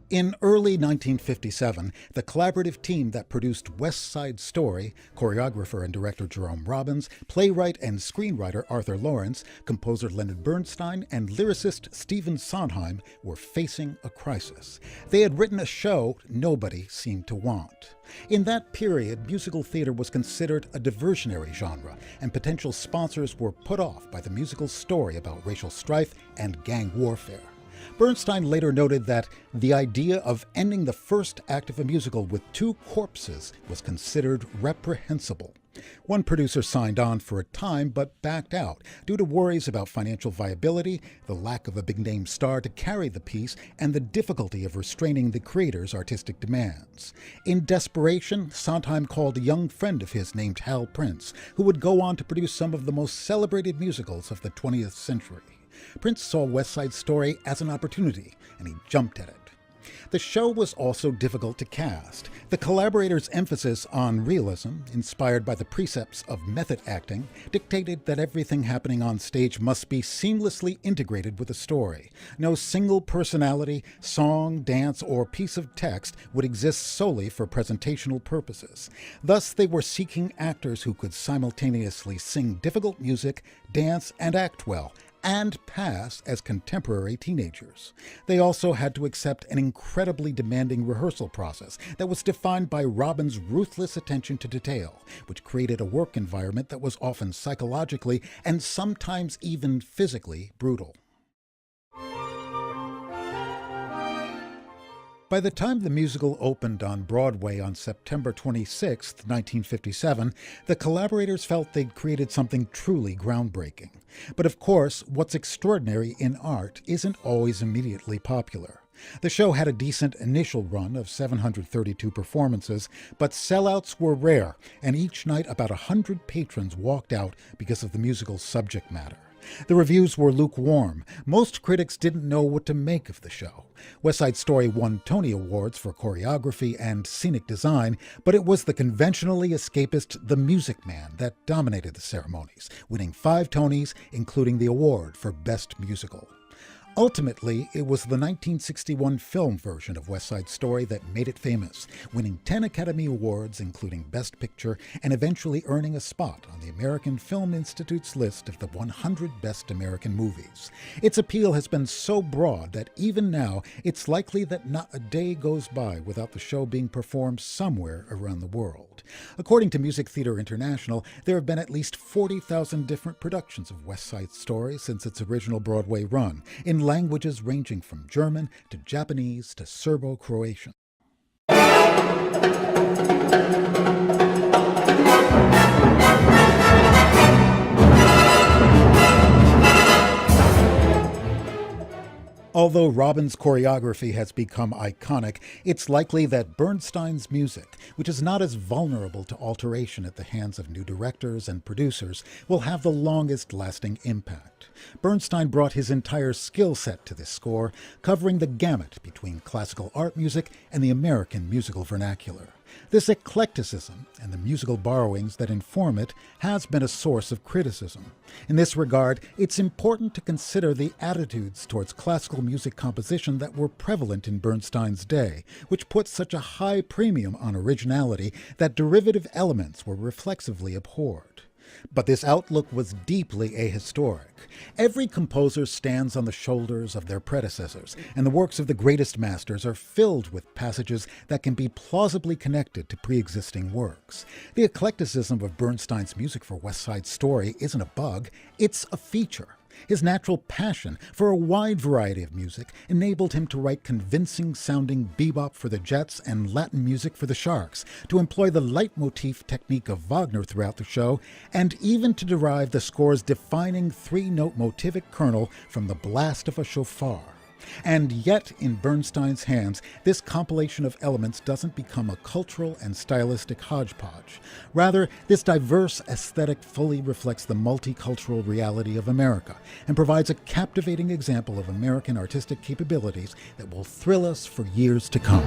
In early 1957, the collaborative team that produced West Side Story, choreographer and director Jerome Robbins, playwright and screenwriter Arthur Lawrence, composer Leonard Bernstein, and lyricist Stephen Sondheim were facing a crisis. They had written a show nobody seemed to want. In that period, musical theater was considered a diversionary genre, and potential sponsors were put off by the musical story about racial strife and gang warfare. Bernstein later noted that the idea of ending the first act of a musical with two corpses was considered reprehensible. One producer signed on for a time but backed out due to worries about financial viability, the lack of a big-name star to carry the piece, and the difficulty of restraining the creator's artistic demands. In desperation, Sondheim called a young friend of his named Hal Prince, who would go on to produce some of the most celebrated musicals of the 20th century. Prince saw West Side Story as an opportunity, and he jumped at it. The show was also difficult to cast. The collaborators' emphasis on realism, inspired by the precepts of method acting, dictated that everything happening on stage must be seamlessly integrated with the story. No single personality, song, dance, or piece of text would exist solely for presentational purposes. Thus, they were seeking actors who could simultaneously sing difficult music, dance, and act well, and pass as contemporary teenagers. They also had to accept an incredibly demanding rehearsal process that was defined by Robbins' ruthless attention to detail, which created a work environment that was often psychologically and sometimes even physically brutal. By the time the musical opened on Broadway on September 26, 1957, the collaborators felt they'd created something truly groundbreaking. But of course, what's extraordinary in art isn't always immediately popular. The show had a decent initial run of 732 performances, but sellouts were rare, and each night about 100 patrons walked out because of the musical's subject matter. The reviews were lukewarm. Most critics didn't know what to make of the show. West Side Story won Tony Awards for choreography and scenic design, but it was the conventionally escapist The Music Man that dominated the ceremonies, winning 5 Tonys, including the award for Best Musical. Ultimately, it was the 1961 film version of West Side Story that made it famous, winning 10 Academy Awards, including Best Picture, and eventually earning a spot on the American Film Institute's list of the 100 Best American Movies. Its appeal has been so broad that even now, it's likely that not a day goes by without the show being performed somewhere around the world. According to Music Theatre International, there have been at least 40,000 different productions of West Side Story since its original Broadway run, in languages ranging from German to Japanese to Serbo-Croatian. Although Robbins' choreography has become iconic, it's likely that Bernstein's music, which is not as vulnerable to alteration at the hands of new directors and producers, will have the longest-lasting impact. Bernstein brought his entire skill set to this score, covering the gamut between classical art music and the American musical vernacular. This eclecticism and the musical borrowings that inform it has been a source of criticism. In this regard, it's important to consider the attitudes towards classical music composition that were prevalent in Bernstein's day, which put such a high premium on originality that derivative elements were reflexively abhorred. But this outlook was deeply ahistoric. Every composer stands on the shoulders of their predecessors, and the works of the greatest masters are filled with passages that can be plausibly connected to pre-existing works. The eclecticism of Bernstein's music for West Side Story isn't a bug, it's a feature. His natural passion for a wide variety of music enabled him to write convincing-sounding bebop for the Jets and Latin music for the Sharks, to employ the leitmotif technique of Wagner throughout the show, and even to derive the score's defining 3-note motivic kernel from the blast of a shofar. And yet, in Bernstein's hands, this compilation of elements doesn't become a cultural and stylistic hodgepodge. Rather, this diverse aesthetic fully reflects the multicultural reality of America and provides a captivating example of American artistic capabilities that will thrill us for years to come.